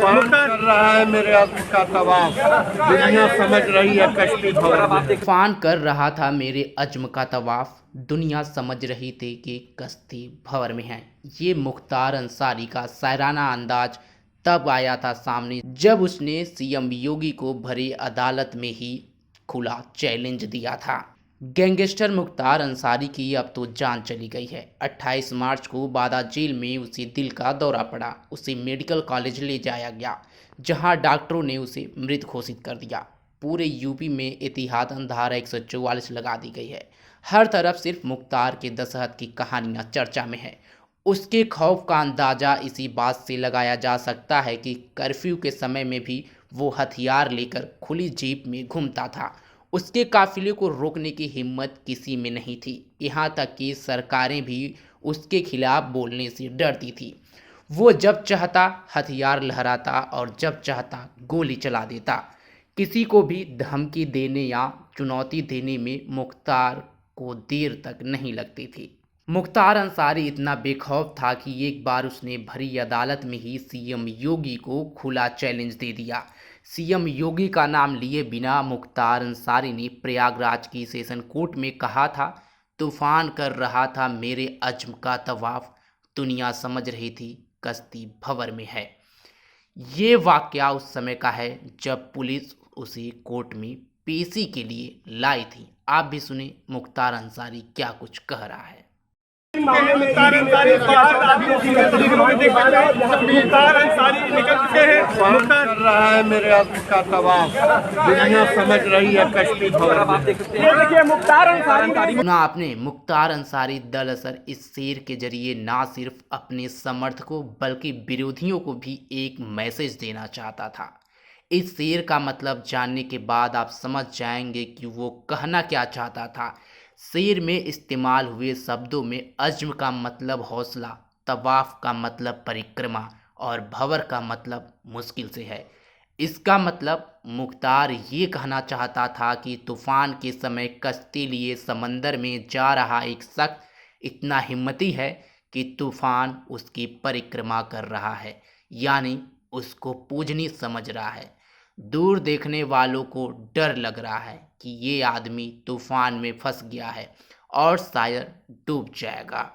तूफान कर रहा है मेरे आदमी का तवाफ, दुनिया समझ रही है कश्ती भवर में। तूफान कर रहा था मेरे अज़्म का तवाफ, दुनिया समझ रही थी कि कश्ती भंवर में है। ये मुख्तार अंसारी का शायराना अंदाज तब आया था सामने जब उसने सीएम योगी को भरी अदालत में ही खुला चैलेंज दिया था। गैंगस्टर मुख्तार अंसारी की अब तो जान चली गई है। 28 मार्च को बादा जेल में उसे दिल का दौरा पड़ा। उसे मेडिकल कॉलेज ले जाया गया, जहां डॉक्टरों ने उसे मृत घोषित कर दिया। पूरे यूपी में एहतियातन धारा 144 लगा दी गई है। हर तरफ सिर्फ मुख्तार के दशहत की कहानियां चर्चा में है। उसके खौफ का अंदाज़ा इसी बात से लगाया जा सकता है कि कर्फ्यू के समय में भी वो हथियार लेकर खुली जीप में घूमता था। उसके काफिले को रोकने की हिम्मत किसी में नहीं थी। यहाँ तक कि सरकारें भी उसके खिलाफ बोलने से डरती थी। वो जब चाहता हथियार लहराता और जब चाहता गोली चला देता। किसी को भी धमकी देने या चुनौती देने में मुख्तार को देर तक नहीं लगती थी। मुख्तार अंसारी इतना बेखौफ था कि एक बार उसने भरी अदालत में ही सीएम योगी को खुला चैलेंज दे दिया। सीएम योगी का नाम लिए बिना मुख्तार अंसारी ने प्रयागराज की सेशन कोर्ट में कहा था, तूफान कर रहा था मेरे अज़्म का तवाफ, दुनिया समझ रही थी कश्ती भंवर में है। ये वाकया उस समय का है जब पुलिस उसे कोर्ट में पेशी के लिए लाई थी। आप भी सुने मुख्तार अंसारी क्या कुछ कह रहा है। मुख्तार अंसारी बाहर आदमी मुख्तार अंसारी निकल चुके हैं। तूफान कर रहा है मेरे आदमी का तवाफ, दुनिया समझ रही है कश्ती भवर में। ये देखिए मुख्तार अंसारी सुना आपने, मुख्तार अंसारी दरअसल इस शेर के जरिए ना सिर्फ अपने समर्थकों बल्कि विरोधियों को भी एक मैसेज देना चाहता था। इस शेर का मतलब जानने के बाद आप समझ जाएंगे कि वो कहना क्या चाहता था। शेर में इस्तेमाल हुए शब्दों में अज़्म का मतलब हौसला, तवाफ का मतलब परिक्रमा और भंवर का मतलब मुश्किल से है। इसका मतलब मुख्तार ये कहना चाहता था कि तूफान के समय कश्ती लिए समंदर में जा रहा एक शख्स इतना हिम्मती है कि तूफान उसकी परिक्रमा कर रहा है, यानी उसको पूजनीय समझ रहा है। दूर देखने वालों को डर लग रहा है कि ये आदमी तूफान में फंस गया है और शायद डूब जाएगा।